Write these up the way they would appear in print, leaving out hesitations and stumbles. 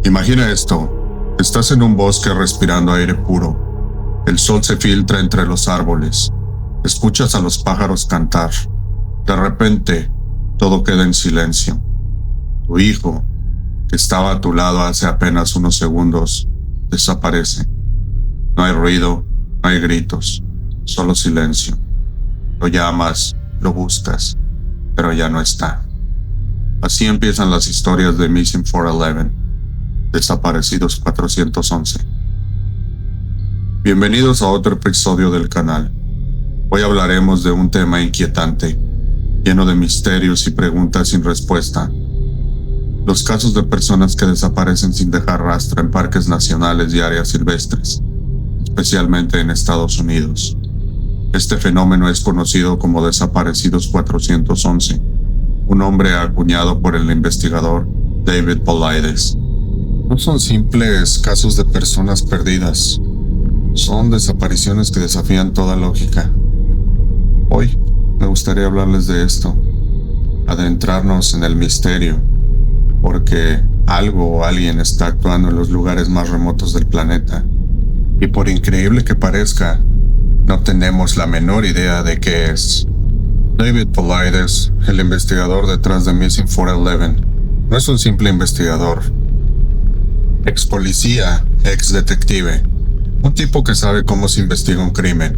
Imagina esto. Estás en un bosque respirando aire puro. El sol se filtra entre los árboles. Escuchas a los pájaros cantar. De repente, todo queda en silencio. Tu hijo, que estaba a tu lado hace apenas unos segundos, desaparece. No hay ruido, no hay gritos, solo silencio. Lo llamas, lo buscas, pero ya no está. Así empiezan las historias de Missing 411, Desaparecidos 411. Bienvenidos a otro episodio del canal. Hoy hablaremos de un tema inquietante, lleno de misterios y preguntas sin respuesta. Los casos de personas que desaparecen sin dejar rastro en parques nacionales y áreas silvestres, especialmente en Estados Unidos. Este fenómeno es conocido como Desaparecidos 411, un nombre acuñado por el investigador David Paulides. No son simples casos de personas perdidas, son desapariciones que desafían toda lógica. Hoy me gustaría hablarles de esto, adentrarnos en el misterio, porque algo o alguien está actuando en los lugares más remotos del planeta, y por increíble que parezca, no tenemos la menor idea de qué es. David Paulides, el investigador detrás de Missing 411, no es un simple investigador. Ex policía, ex detective, un tipo que sabe cómo se investiga un crimen,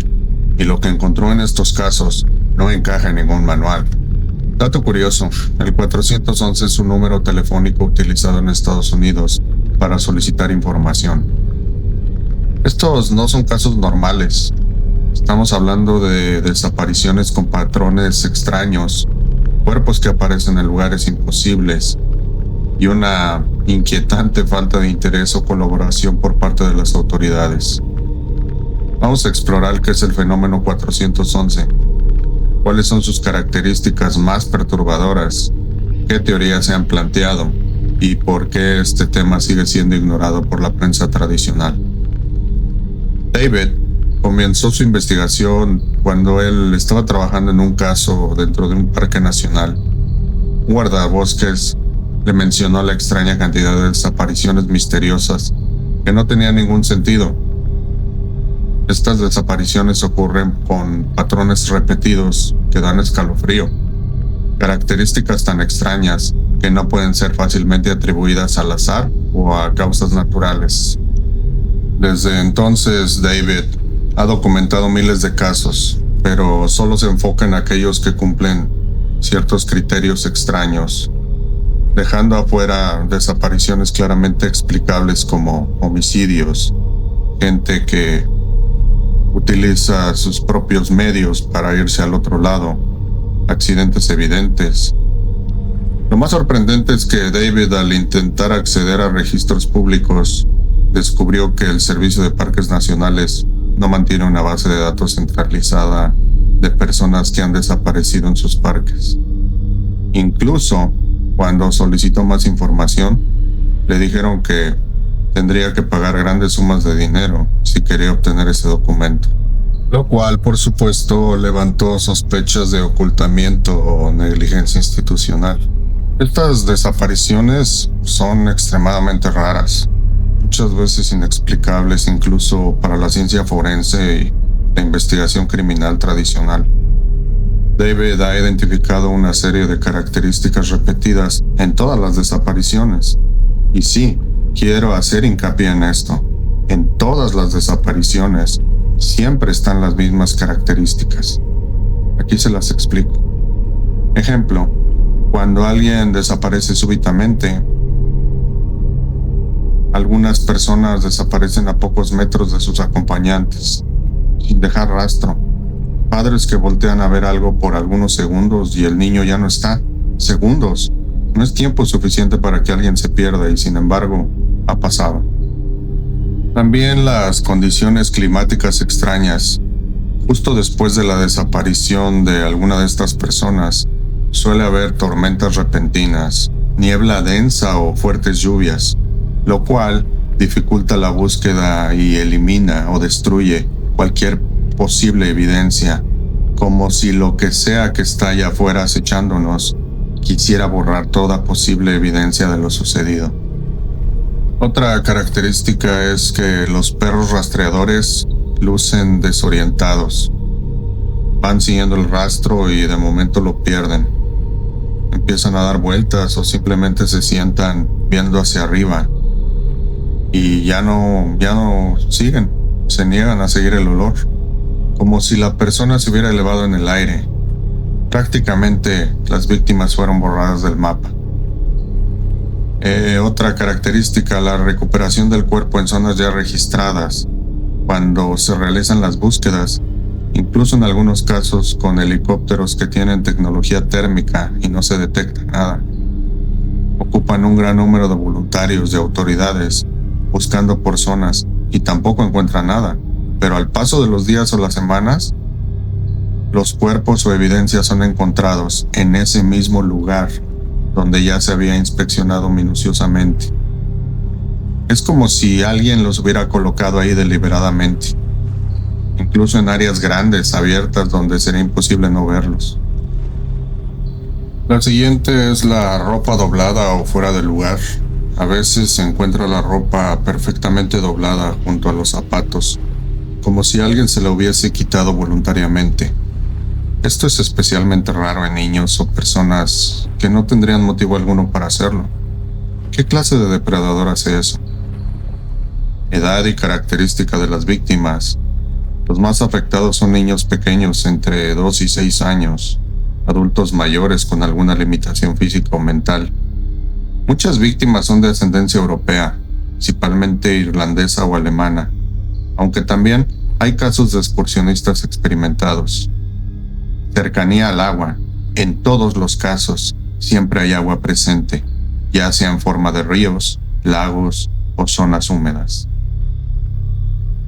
y lo que encontró en estos casos no encaja en ningún manual. Dato curioso, el 411 es un número telefónico utilizado en Estados Unidos para solicitar información. Estos no son casos normales. Estamos hablando de desapariciones con patrones extraños, cuerpos que aparecen en lugares imposibles y una inquietante falta de interés o colaboración por parte de las autoridades. Vamos a explorar qué es el fenómeno 411, cuáles son sus características más perturbadoras, qué teorías se han planteado y por qué este tema sigue siendo ignorado por la prensa tradicional. David comenzó su investigación cuando él estaba trabajando en un caso dentro de un parque nacional. Un guardabosques le mencionó la extraña cantidad de desapariciones misteriosas que no tenían ningún sentido. Estas desapariciones ocurren con patrones repetidos que dan escalofrío, características tan extrañas que no pueden ser fácilmente atribuidas al azar o a causas naturales. Desde entonces, David ha documentado miles de casos, pero solo se enfoca en aquellos que cumplen ciertos criterios extraños, dejando afuera desapariciones claramente explicables como homicidios, gente que utiliza sus propios medios para irse al otro lado, accidentes evidentes. Lo más sorprendente es que David, al intentar acceder a registros públicos, descubrió que el Servicio de Parques Nacionales no mantiene una base de datos centralizada de personas que han desaparecido en sus parques. Incluso, cuando solicitó más información, le dijeron que tendría que pagar grandes sumas de dinero si quería obtener ese documento, lo cual, por supuesto, levantó sospechas de ocultamiento o negligencia institucional. Estas desapariciones son extremadamente raras, muchas veces inexplicables incluso para la ciencia forense y la investigación criminal tradicional. David ha identificado una serie de características repetidas en todas las desapariciones. Y sí, quiero hacer hincapié en esto. En todas las desapariciones siempre están las mismas características. Aquí se las explico. Ejemplo, cuando alguien desaparece súbitamente, algunas personas desaparecen a pocos metros de sus acompañantes, sin dejar rastro. Padres que voltean a ver algo por algunos segundos y el niño ya no está. Segundos. No es tiempo suficiente para que alguien se pierda y sin embargo, ha pasado. También las condiciones climáticas extrañas. Justo después de la desaparición de alguna de estas personas, suele haber tormentas repentinas, niebla densa o fuertes lluvias, lo cual dificulta la búsqueda y elimina o destruye cualquier posible evidencia, como si lo que sea que está allá afuera acechándonos quisiera borrar toda posible evidencia de lo sucedido. Otra característica es que los perros rastreadores lucen desorientados. Van siguiendo el rastro y de momento lo pierden. Empiezan a dar vueltas o simplemente se sientan viendo hacia arriba y ya no siguen, se niegan a seguir el olor, como si la persona se hubiera elevado en el aire. Prácticamente las víctimas fueron borradas del mapa. Otra característica, la recuperación del cuerpo en zonas ya registradas. Cuando se realizan las búsquedas, incluso en algunos casos con helicópteros que tienen tecnología térmica y no se detecta nada, ocupan un gran número de voluntarios, de autoridades, buscando por zonas y tampoco encuentran nada. Pero al paso de los días o las semanas, los cuerpos o evidencias son encontrados en ese mismo lugar donde ya se había inspeccionado minuciosamente. Es como si alguien los hubiera colocado ahí deliberadamente, incluso en áreas grandes, abiertas, donde sería imposible no verlos. La siguiente es la ropa doblada o fuera de lugar. A veces se encuentra la ropa perfectamente doblada junto a los zapatos, como si alguien se la hubiese quitado voluntariamente. Esto es especialmente raro en niños o personas que no tendrían motivo alguno para hacerlo. ¿Qué clase de depredador hace eso? Edad y característica de las víctimas. Los más afectados son niños pequeños entre 2 y 6 años, adultos mayores con alguna limitación física o mental. Muchas víctimas son de ascendencia europea, principalmente irlandesa o alemana, aunque también hay casos de excursionistas experimentados. Cercanía al agua. En todos los casos, siempre hay agua presente, ya sea en forma de ríos, lagos o zonas húmedas.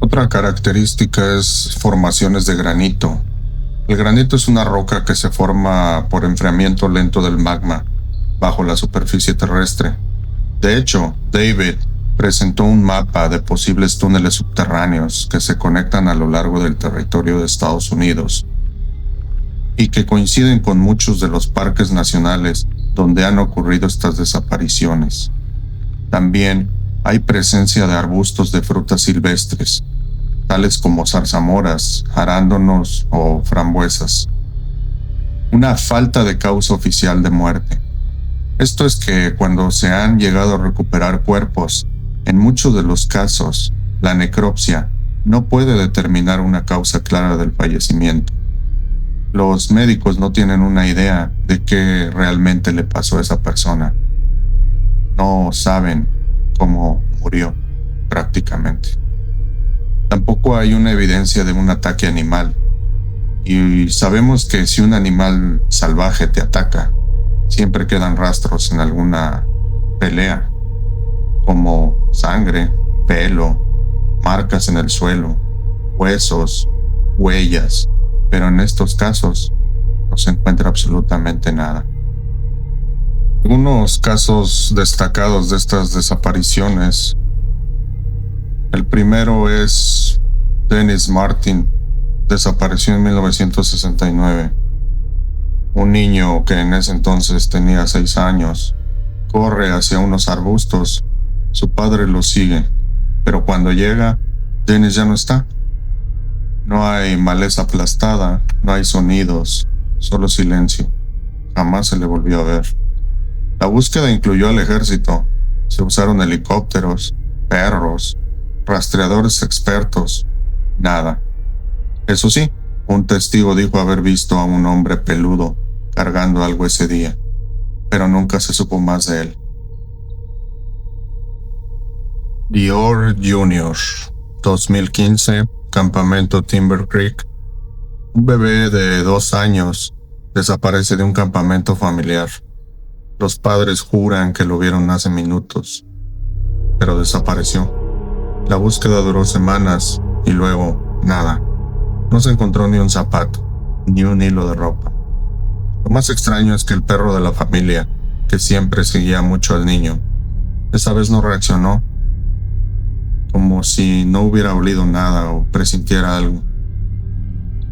Otra característica es formaciones de granito. El granito es una roca que se forma por enfriamiento lento del magma bajo la superficie terrestre. De hecho, David presentó un mapa de posibles túneles subterráneos que se conectan a lo largo del territorio de Estados Unidos y que coinciden con muchos de los parques nacionales donde han ocurrido estas desapariciones. También hay presencia de arbustos de frutas silvestres, tales como zarzamoras, arándanos o frambuesas. Una falta de causa oficial de muerte. Esto es que cuando se han llegado a recuperar cuerpos, en muchos de los casos, la necropsia no puede determinar una causa clara del fallecimiento. Los médicos no tienen una idea de qué realmente le pasó a esa persona. No saben cómo murió, prácticamente. Tampoco hay una evidencia de un ataque animal. Y sabemos que si un animal salvaje te ataca, siempre quedan rastros en alguna pelea, como sangre, pelo, marcas en el suelo, huesos, huellas. Pero en estos casos no se encuentra absolutamente nada. Algunos casos destacados de estas desapariciones. El primero es Dennis Martin, desapareció en 1969. Un niño que en ese entonces tenía 6 años, corre hacia unos arbustos. Su padre lo sigue, pero cuando llega, Dennis ya no está. No hay maleza aplastada, no hay sonidos, solo silencio. Jamás se le volvió a ver. La búsqueda incluyó al ejército. Se usaron helicópteros, perros, rastreadores expertos. Nada. Eso sí, un testigo dijo haber visto a un hombre peludo cargando algo ese día, pero nunca se supo más de él. Dior Jr., 2015, Campamento Timber Creek. Un bebé de 2 años desaparece de un campamento familiar. Los padres juran que lo vieron hace minutos, pero desapareció. La búsqueda duró semanas y luego nada. No se encontró ni un zapato, ni un hilo de ropa. Lo más extraño es que el perro de la familia, que siempre seguía mucho al niño, esa vez no reaccionó, como si no hubiera olido nada o presintiera algo.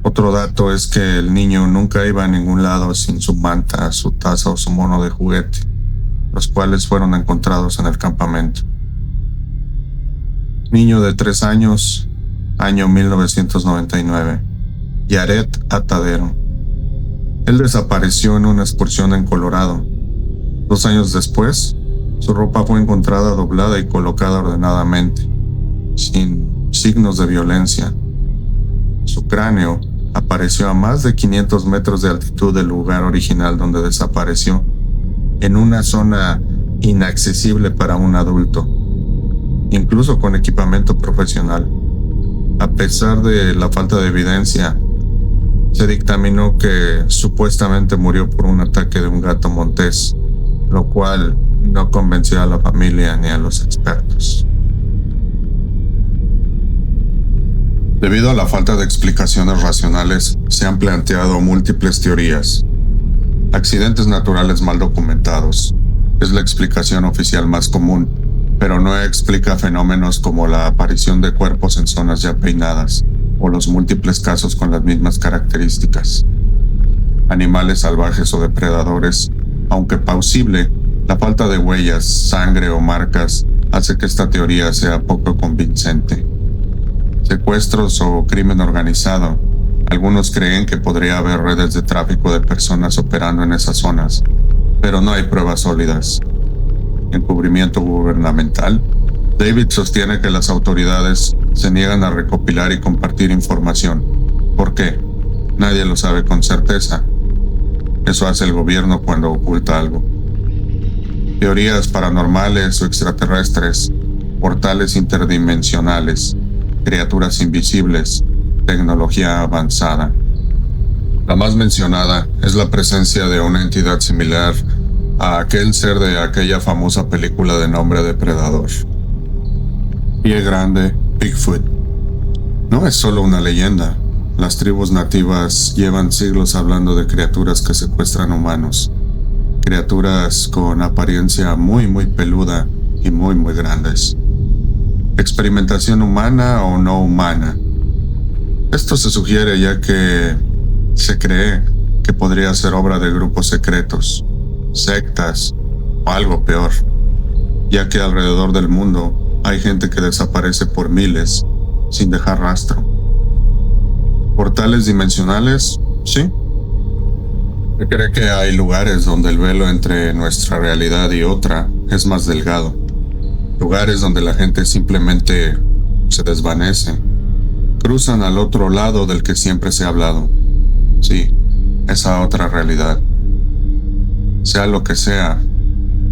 Otro dato es que el niño nunca iba a ningún lado sin su manta, su taza o su mono de juguete, los cuales fueron encontrados en el campamento. Niño de 3 años, año 1999. Jared Atadero. Él desapareció en una excursión en Colorado. 2 años después, su ropa fue encontrada doblada y colocada ordenadamente, sin signos de violencia. Su cráneo apareció a más de 500 metros de altitud del lugar original donde desapareció, en una zona inaccesible para un adulto, incluso con equipamiento profesional. A pesar de la falta de evidencia, se dictaminó que supuestamente murió por un ataque de un gato montés, lo cual no convenció a la familia ni a los expertos. Debido a la falta de explicaciones racionales, se han planteado múltiples teorías. Accidentes naturales mal documentados es la explicación oficial más común, pero no explica fenómenos como la aparición de cuerpos en zonas ya peinadas o los múltiples casos con las mismas características. Animales salvajes o depredadores, aunque plausible, la falta de huellas, sangre o marcas hace que esta teoría sea poco convincente. Secuestros o crimen organizado. Algunos creen que podría haber redes de tráfico de personas operando en esas zonas, pero no hay pruebas sólidas. Encubrimiento gubernamental. David sostiene que las autoridades se niegan a recopilar y compartir información. ¿Por qué? Nadie lo sabe con certeza. Eso hace el gobierno cuando oculta algo. Teorías paranormales o extraterrestres, portales interdimensionales, criaturas invisibles, tecnología avanzada. La más mencionada es la presencia de una entidad similar a aquel ser de aquella famosa película de nombre Depredador. Pie grande, Bigfoot. No es solo una leyenda. Las tribus nativas llevan siglos hablando de criaturas que secuestran humanos. Criaturas con apariencia muy peluda y muy grandes. Experimentación humana o no humana. Esto se sugiere ya que se cree que podría ser obra de grupos secretos, sectas o algo peor, ya que alrededor del mundo hay gente que desaparece por miles sin dejar rastro. ¿Portales dimensionales? Sí. Se cree que hay lugares donde el velo entre nuestra realidad y otra es más delgado. Lugares donde la gente simplemente se desvanece. Cruzan al otro lado del que siempre se ha hablado. Sí, esa otra realidad. Sea lo que sea,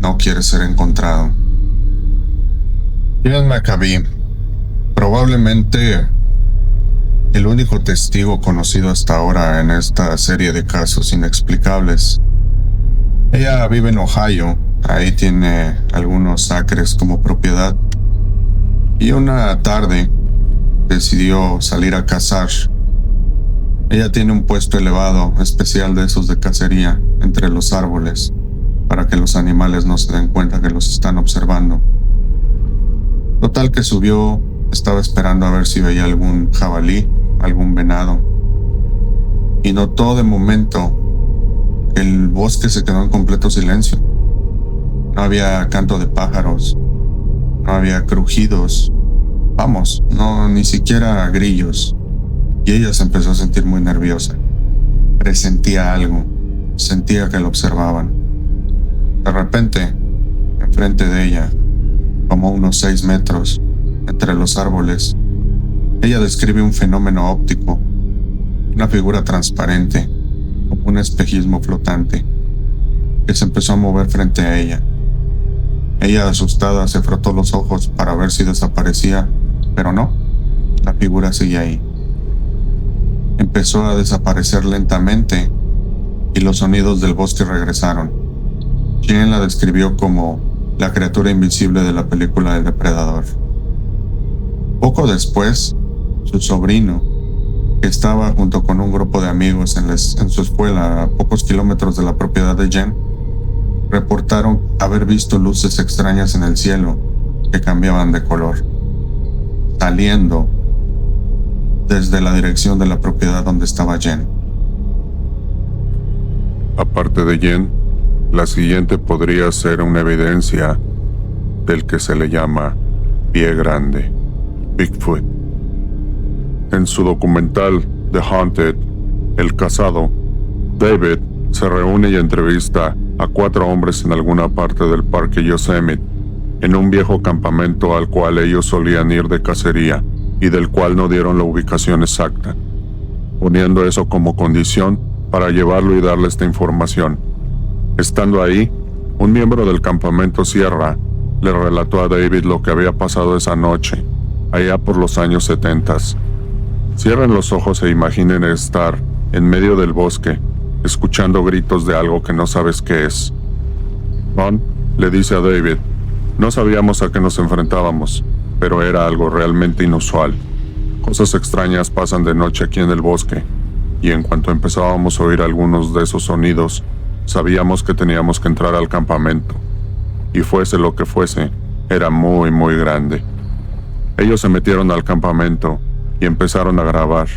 no quiere ser encontrado. Ian Maccabi, probablemente el único testigo conocido hasta ahora en esta serie de casos inexplicables. Ella vive en Ohio, ahí tiene algunos acres como propiedad, y una tarde decidió salir a cazar. Ella tiene un puesto elevado, especial de esos de cacería, entre los árboles, para que los animales no se den cuenta que los están observando. Total que subió, estaba esperando a ver si veía algún jabalí, algún venado, y notó de momento que el bosque se quedó en completo silencio. No había canto de pájaros, no había crujidos, vamos, no, ni siquiera grillos, y ella se empezó a sentir muy nerviosa. Presentía algo, sentía que lo observaban. De repente, enfrente de ella, como unos 6 metros, entre los árboles, ella describe un fenómeno óptico, una figura transparente, como un espejismo flotante, que se empezó a mover frente a ella. Ella, asustada, se frotó los ojos para ver si desaparecía, pero no, la figura seguía ahí. Empezó a desaparecer lentamente y los sonidos del bosque regresaron. Quien la describió como la criatura invisible de la película El Depredador. Poco después, su sobrino, que estaba junto con un grupo de amigos en su escuela a pocos kilómetros de la propiedad de Jen, reportaron haber visto luces extrañas en el cielo que cambiaban de color, saliendo desde la dirección de la propiedad donde estaba Jen. Aparte de Jen, la siguiente podría ser una evidencia del que se le llama pie grande. Bigfoot. En su documental The Haunted, El Cazado, David se reúne y entrevista a 4 hombres en alguna parte del parque Yosemite, en un viejo campamento al cual ellos solían ir de cacería y del cual no dieron la ubicación exacta, poniendo eso como condición para llevarlo y darle esta información. Estando ahí, un miembro del campamento Sierra le relató a David lo que había pasado esa noche, allá por los años 70. Cierren los ojos e imaginen estar en medio del bosque, escuchando gritos de algo que no sabes qué es. Ron le dice a David, no sabíamos a qué nos enfrentábamos, pero era algo realmente inusual. Cosas extrañas pasan de noche aquí en el bosque, y en cuanto empezábamos a oír algunos de esos sonidos, sabíamos que teníamos que entrar al campamento. Y fuese lo que fuese, era muy, muy grande. Ellos se metieron al campamento y empezaron a grabar.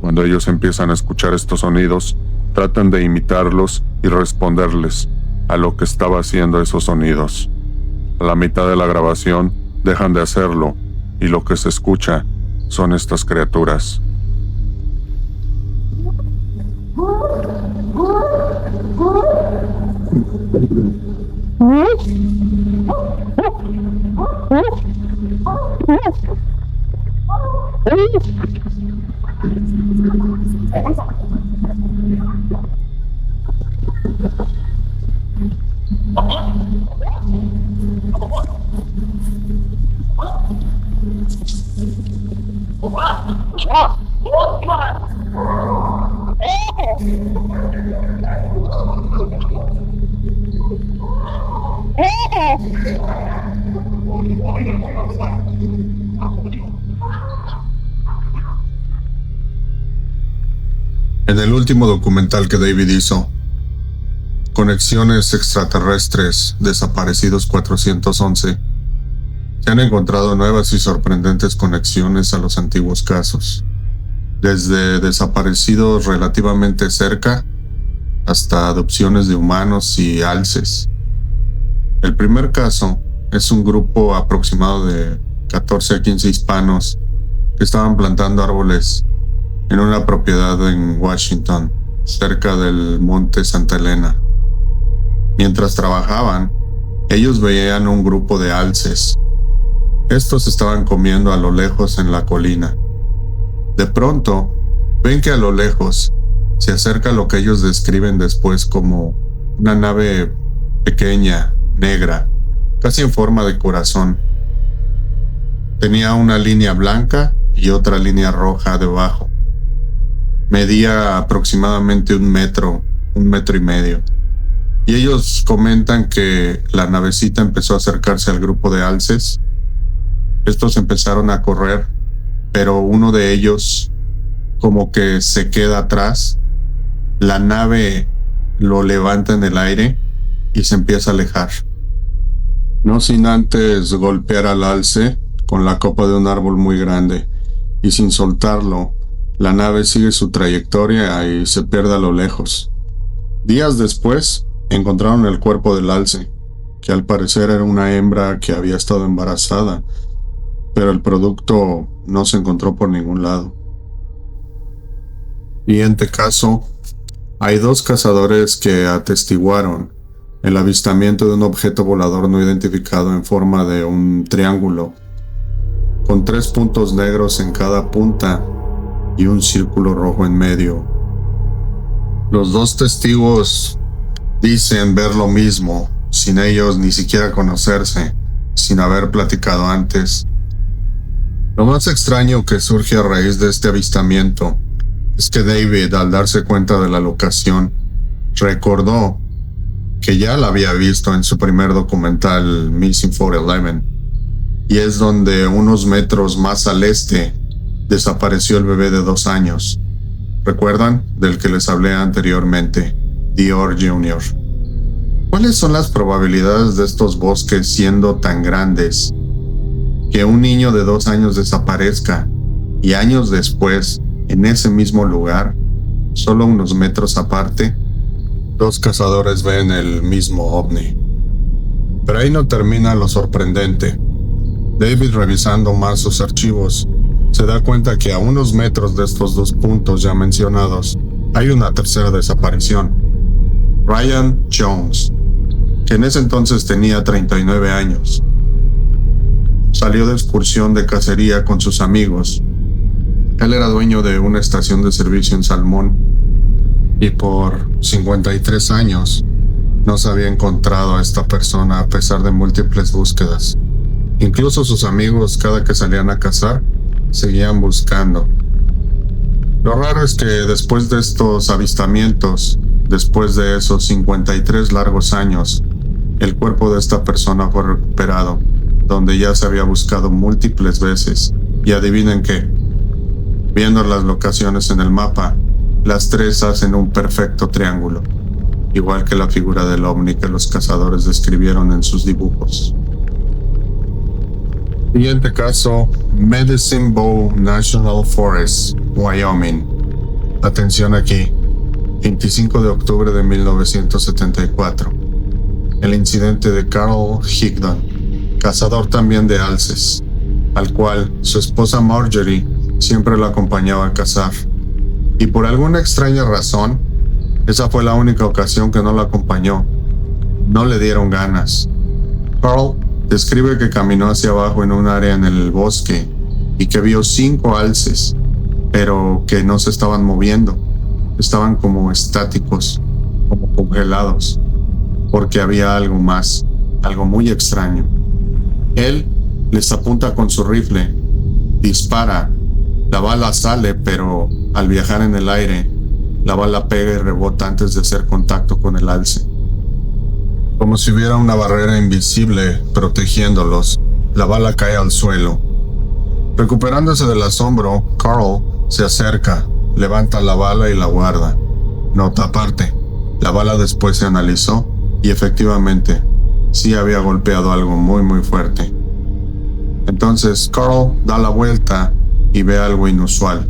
Cuando ellos empiezan a escuchar estos sonidos, tratan de imitarlos y responderles a lo que estaba haciendo esos sonidos. A la mitad de la grabación, dejan de hacerlo, y lo que se escucha son estas criaturas. En el último documental que David hizo, Conexiones Extraterrestres Desaparecidos 411, se han encontrado nuevas y sorprendentes conexiones a los antiguos casos, desde desaparecidos relativamente cerca hasta adopciones de humanos y alces. El primer caso es un grupo aproximado de 14 a 15 hispanos que estaban plantando árboles en una propiedad en Washington, cerca del monte Santa Elena. Mientras trabajaban, ellos veían un grupo de alces. Estos estaban comiendo a lo lejos en la colina. De pronto, ven que a lo lejos se acerca lo que ellos describen después como una nave pequeña, negra, casi en forma de corazón. Tenía una línea blanca y otra línea roja debajo. Medía aproximadamente 1 metro, 1,5 metros. Y ellos comentan que la navecita empezó a acercarse al grupo de alces. Estos empezaron a correr, pero uno de ellos como que se queda atrás. La nave lo levanta en el aire y se empieza a alejar. No sin antes golpear al alce con la copa de un árbol muy grande, y sin soltarlo, la nave sigue su trayectoria y se pierde a lo lejos. Días después, encontraron el cuerpo del alce, que al parecer era una hembra que había estado embarazada, pero el producto no se encontró por ningún lado. Siguiente caso, hay 2 cazadores que atestiguaron el avistamiento de un objeto volador no identificado en forma de un triángulo, con 3 puntos negros en cada punta y un círculo rojo en medio. Los 2 testigos dicen ver lo mismo, sin ellos ni siquiera conocerse, sin haber platicado antes. Lo más extraño que surge a raíz de este avistamiento es que David, al darse cuenta de la locación, recordó que ya la había visto en su primer documental Missing 411, y es donde unos metros más al este desapareció el bebé de 2 años. ¿Recuerdan? Del que les hablé anteriormente, Dior Jr. ¿Cuáles son las probabilidades de estos bosques siendo tan grandes que un niño de 2 años desaparezca y años después, en ese mismo lugar, solo unos metros aparte, 2 cazadores ven el mismo ovni? Pero ahí no termina lo sorprendente. David, revisando más sus archivos, se da cuenta que a unos metros de estos dos puntos ya mencionados hay una tercera desaparición. Ryan Jones, que en ese entonces tenía 39 años. Salió de excursión de cacería con sus amigos. Él era dueño de una estación de servicio en Salmón y por 53 años no se había encontrado a esta persona a pesar de múltiples búsquedas. Incluso sus amigos, cada que salían a cazar, seguían buscando. Lo raro es que después de estos avistamientos, después de esos 53 largos años, el cuerpo de esta persona fue recuperado, donde ya se había buscado múltiples veces. Y adivinen qué, viendo las locaciones en el mapa, las tres hacen un perfecto triángulo, igual que la figura del ovni que los cazadores describieron en sus dibujos. Siguiente caso, Medicine Bow National Forest, Wyoming. Atención aquí, 25 de octubre de 1974. El incidente de Carl Higdon, cazador también de alces, al cual su esposa Marjorie siempre lo acompañaba a cazar. Y por alguna extraña razón, esa fue la única ocasión que no lo acompañó. No le dieron ganas. Carl describe que caminó hacia abajo en un área en el bosque y que vio 5 alces, pero que no se estaban moviendo. Estaban como estáticos, como congelados, porque había algo más, algo muy extraño. Él les apunta con su rifle, dispara, la bala sale, pero al viajar en el aire, la bala pega y rebota antes de hacer contacto con el alce. Como si hubiera una barrera invisible protegiéndolos, la bala cae al suelo. Recuperándose del asombro, Carl se acerca, levanta la bala y la guarda. Nota aparte, la bala después se analizó y efectivamente, sí había golpeado algo muy fuerte. Entonces Carl da la vuelta y ve algo inusual.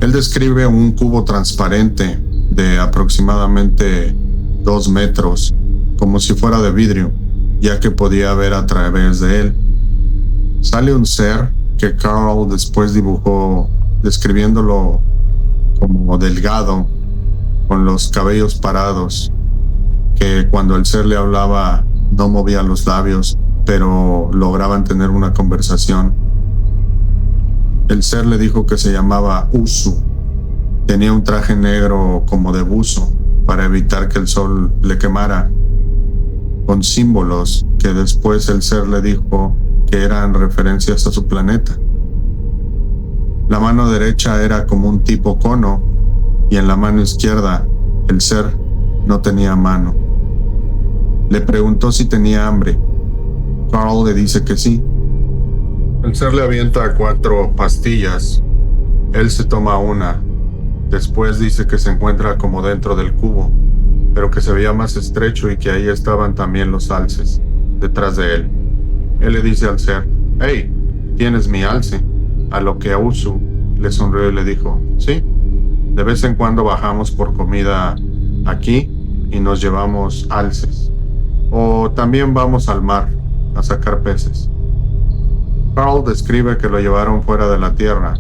Él describe un cubo transparente de aproximadamente 2 metros, como si fuera de vidrio, ya que podía ver a través de él. Sale un ser que Carl después dibujó, describiéndolo como delgado, con los cabellos parados, que cuando el ser le hablaba no movía los labios, pero lograban tener una conversación. El ser le dijo que se llamaba Usu. Tenía un traje negro como de buzo para evitar que el sol le quemara, con símbolos que después el ser le dijo que eran referencias a su planeta. La mano derecha era como un tipo cono y en la mano izquierda el ser no tenía mano. Le preguntó si tenía hambre. Carl le dice que sí. El ser le avienta 4 pastillas. Él se toma una. Después dice que se encuentra como dentro del cubo, pero que se veía más estrecho y que ahí estaban también los alces, detrás de él. Él le dice al ser, «Hey, ¿tienes mi alce?» A lo que Usu le sonrió y le dijo, «Sí, de vez en cuando bajamos por comida aquí y nos llevamos alces. O también vamos al mar a sacar peces». Carl describe que lo llevaron fuera de la Tierra,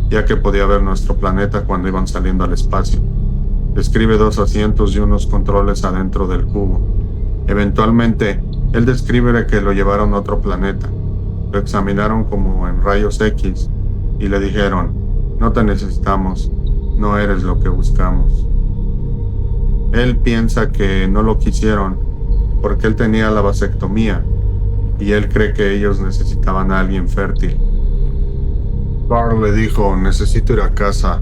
ya que podía ver nuestro planeta cuando iban saliendo al espacio. Describe 2 asientos y unos controles adentro del cubo. Eventualmente, él describe que lo llevaron a otro planeta. Lo examinaron como en rayos X y le dijeron, «No te necesitamos, no eres lo que buscamos». Él piensa que no lo quisieron porque él tenía la vasectomía y él cree que ellos necesitaban a alguien fértil. Carl le dijo, «Necesito ir a casa».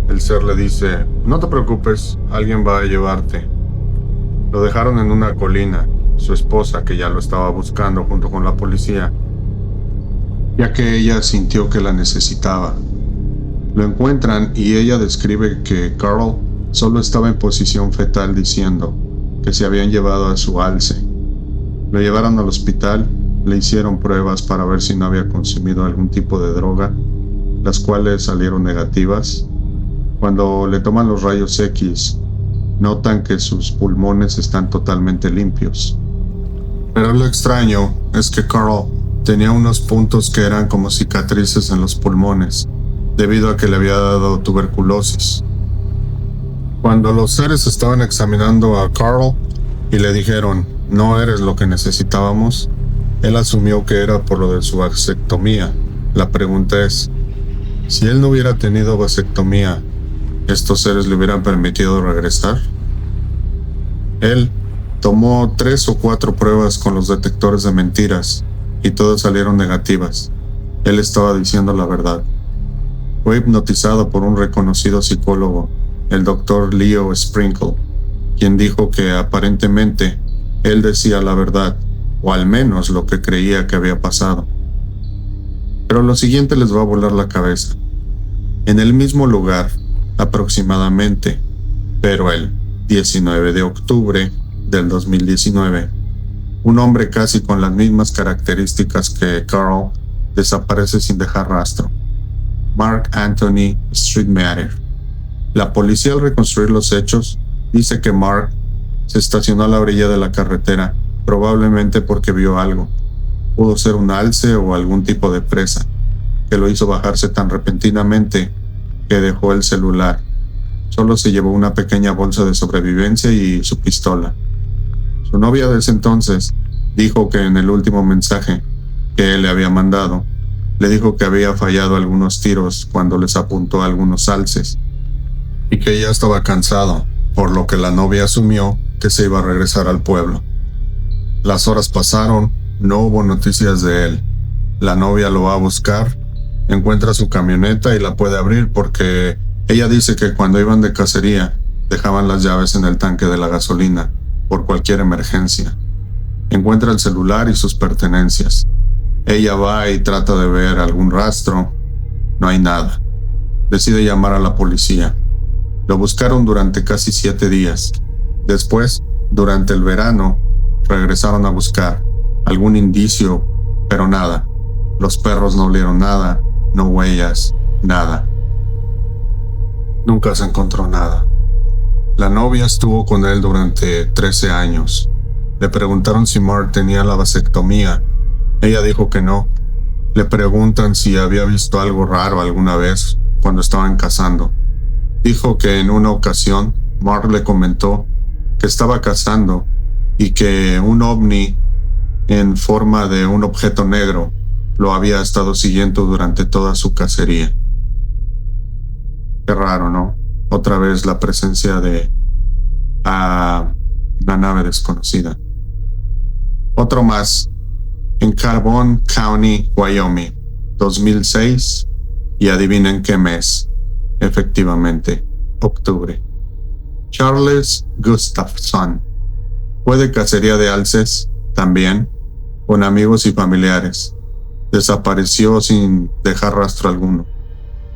El ser le dice, «No te preocupes, alguien va a llevarte». Lo dejaron en una colina, su esposa, que ya lo estaba buscando junto con la policía, ya que ella sintió que la necesitaba. Lo encuentran y ella describe que Carl solo estaba en posición fetal diciendo que se habían llevado a su alce. Lo llevaron al hospital, le hicieron pruebas para ver si no había consumido algún tipo de droga, las cuales salieron negativas. Cuando le toman los rayos X, notan que sus pulmones están totalmente limpios. Pero lo extraño es que Carl Tenía unos puntos que eran como cicatrices en los pulmones, debido a que le había dado tuberculosis. Cuando los seres estaban examinando a Carl y le dijeron, no eres lo que necesitábamos, él asumió que era por lo de su vasectomía. La pregunta es, si él no hubiera tenido vasectomía, ¿estos seres le hubieran permitido regresar? Él tomó 3 o 4 pruebas con los detectores de mentiras y todas salieron negativas. Él estaba diciendo la verdad. Fue hipnotizado por un reconocido psicólogo, el Dr. Leo Sprinkle, quien dijo que aparentemente él decía la verdad, o al menos lo que creía que había pasado. Pero lo siguiente les va a volar la cabeza. En el mismo lugar, aproximadamente, pero el 19 de octubre del 2019, un hombre casi con las mismas características que Carl desaparece sin dejar rastro. Mark Anthony Streetmatter. La policía, al reconstruir los hechos, dice que Mark se estacionó a la orilla de la carretera, probablemente porque vio algo. Pudo ser un alce o algún tipo de presa, que lo hizo bajarse tan repentinamente que dejó el celular. Solo se llevó una pequeña bolsa de sobrevivencia y su pistola. Su novia de ese entonces dijo que en el último mensaje que él le había mandado, le dijo que había fallado algunos tiros cuando les apuntó a algunos alces y que ya estaba cansado, por lo que la novia asumió que se iba a regresar al pueblo. Las horas pasaron, no hubo noticias de él. La novia lo va a buscar, encuentra su camioneta y la puede abrir porque ella dice que cuando iban de cacería dejaban las llaves en el tanque de la gasolina por cualquier emergencia. Encuentra el celular y sus pertenencias. Ella va y trata de ver algún rastro. No hay nada. Decide llamar a la policía. Lo buscaron durante casi 7 días. Después, durante el verano, regresaron a buscar algún indicio, pero nada. Los perros no olieron nada, no huellas, nada. Nunca se encontró nada. La novia estuvo con él durante 13 años. Le preguntaron si Mark tenía la vasectomía. Ella dijo que no. Le preguntan si había visto algo raro alguna vez cuando estaban cazando. Dijo que en una ocasión Mark le comentó que estaba cazando y que un ovni en forma de un objeto negro lo había estado siguiendo durante toda su cacería. Qué raro, ¿no? Otra vez la presencia de una nave desconocida. Otro más, en Carbon County, Wyoming, 2006, y adivinen qué mes. Efectivamente, octubre. Charles Gustafson fue de cacería de alces, también, con amigos y familiares. Desapareció sin dejar rastro alguno.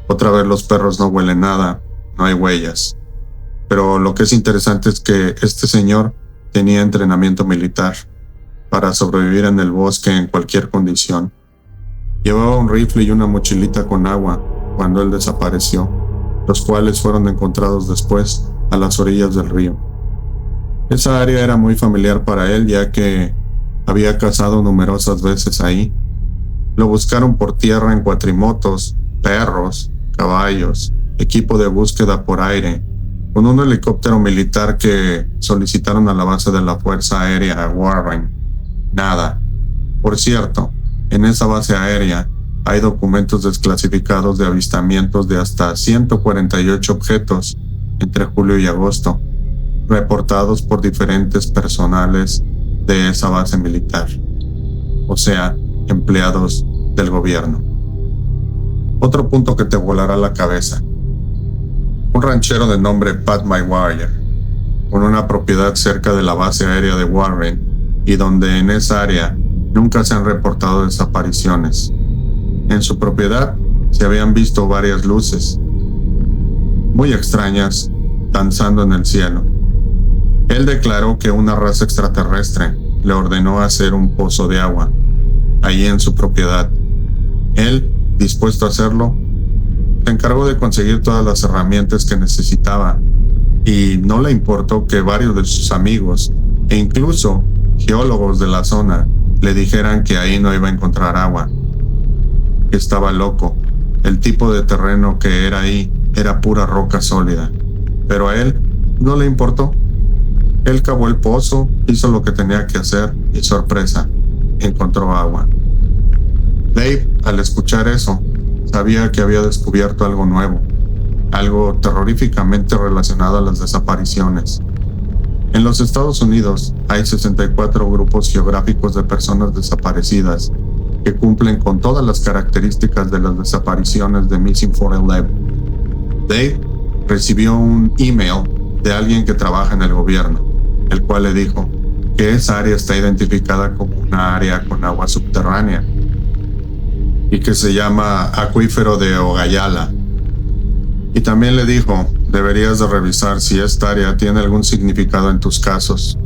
Otra vez los perros no huelen nada, no hay huellas. Pero lo que es interesante es que este señor tenía entrenamiento militar para sobrevivir en el bosque en cualquier condición. Llevaba un rifle y una mochilita con agua cuando él desapareció, los cuales fueron encontrados después a las orillas del río. Esa área era muy familiar para él, ya que había cazado numerosas veces ahí. Lo buscaron por tierra en cuatrimotos, perros, caballos, equipo de búsqueda por aire, con un helicóptero militar que solicitaron a la base de la Fuerza Aérea Warren. Nada. Por cierto, en esa base aérea hay documentos desclasificados de avistamientos de hasta 148 objetos entre julio y agosto, reportados por diferentes personales de esa base militar, o sea, empleados del gobierno. Otro punto que te volará la cabeza. Un ranchero de nombre Pat Maguire, con una propiedad cerca de la base aérea de Warren, y donde en esa área nunca se han reportado desapariciones. En su propiedad se habían visto varias luces, muy extrañas, danzando en el cielo. Él declaró que una raza extraterrestre le ordenó hacer un pozo de agua allí en su propiedad. Él, dispuesto a hacerlo, se encargó de conseguir todas las herramientas que necesitaba y no le importó que varios de sus amigos e incluso geólogos de la zona le dijeran que ahí no iba a encontrar agua, que estaba loco. El tipo de terreno que era ahí era pura roca sólida, pero a él no le importó. Él cavó el pozo, hizo lo que tenía que hacer y, sorpresa, encontró agua. Dave, al escuchar eso, sabía que había descubierto algo nuevo, algo terroríficamente relacionado a las desapariciones. En los Estados Unidos hay 64 grupos geográficos de personas desaparecidas que cumplen con todas las características de las desapariciones de Missing 411. Dave recibió un email de alguien que trabaja en el gobierno, el cual le dijo que esa área está identificada como una área con agua subterránea y que se llama Acuífero de Ogallala. Y también le dijo: deberías de revisar si esta área tiene algún significado en tus casos.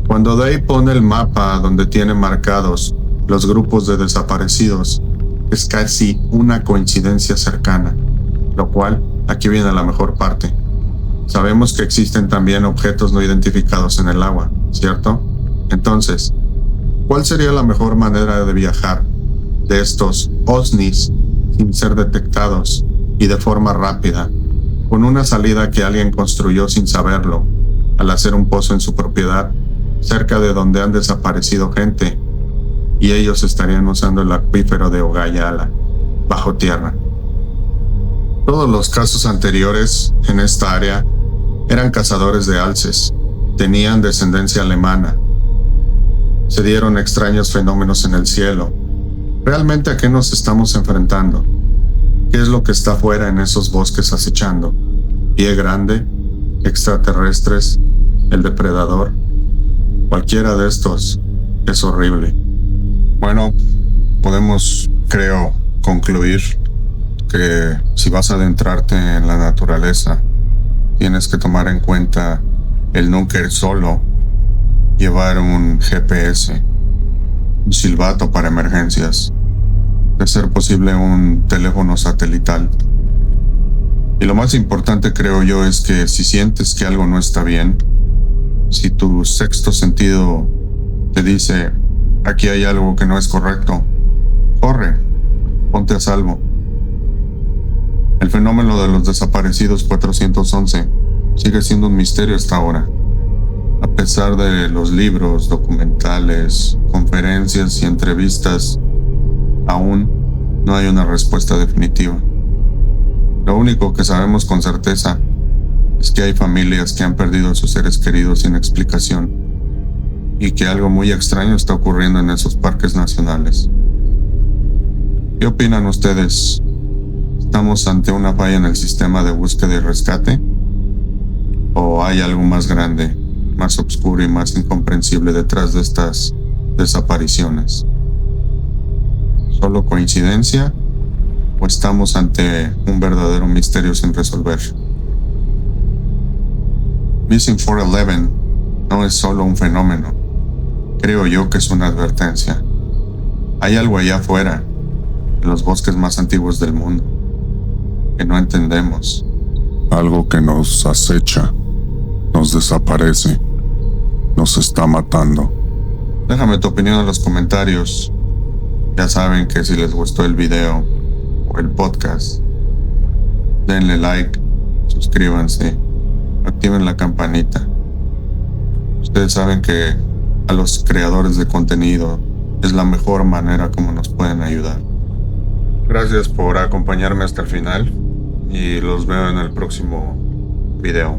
Cuando Dave pone el mapa donde tiene marcados los grupos de desaparecidos, es casi una coincidencia cercana, lo cual, aquí viene la mejor parte. Sabemos que existen también objetos no identificados en el agua, ¿cierto? Entonces, ¿cuál sería la mejor manera de viajar de estos OVNIs sin ser detectados y de forma rápida, con una salida que alguien construyó sin saberlo, al hacer un pozo en su propiedad, cerca de donde han desaparecido gente, y ellos estarían usando el acuífero de Ogallala, bajo tierra? Todos los casos anteriores en esta área eran cazadores de alces, tenían descendencia alemana, se dieron extraños fenómenos en el cielo. ¿Realmente a qué nos estamos enfrentando? ¿Qué es lo que está afuera en esos bosques acechando? ¿Pie grande? ¿Extraterrestres? ¿El depredador? Cualquiera de estos es horrible. Bueno, podemos, creo, concluir que si vas a adentrarte en la naturaleza, tienes que tomar en cuenta el nunca ir solo, llevar un GPS, un silbato para emergencias, de ser posible un teléfono satelital. Y lo más importante, creo yo, es que si sientes que algo no está bien, si tu sexto sentido te dice: aquí hay algo que no es correcto, corre, ponte a salvo. El fenómeno de los desaparecidos 411 sigue siendo un misterio hasta ahora. A pesar de los libros, documentales, conferencias y entrevistas, aún no hay una respuesta definitiva. Lo único que sabemos con certeza es que hay familias que han perdido a sus seres queridos sin explicación y que algo muy extraño está ocurriendo en esos parques nacionales. ¿Qué opinan ustedes? ¿Estamos ante una falla en el sistema de búsqueda y rescate? ¿O hay algo más grande, más oscuro y más incomprensible detrás de estas desapariciones? ¿Solo coincidencia? ¿O estamos ante un verdadero misterio sin resolver? Missing 411 no es solo un fenómeno. Creo yo que es una advertencia. Hay algo allá afuera, en los bosques más antiguos del mundo, que no entendemos. Algo que nos acecha, nos desaparece, nos está matando. Déjame tu opinión en los comentarios. Ya saben que si les gustó el video o el podcast, denle like, suscríbanse, activen la campanita. Ustedes saben que a los creadores de contenido es la mejor manera como nos pueden ayudar. Gracias por acompañarme hasta el final y los veo en el próximo video.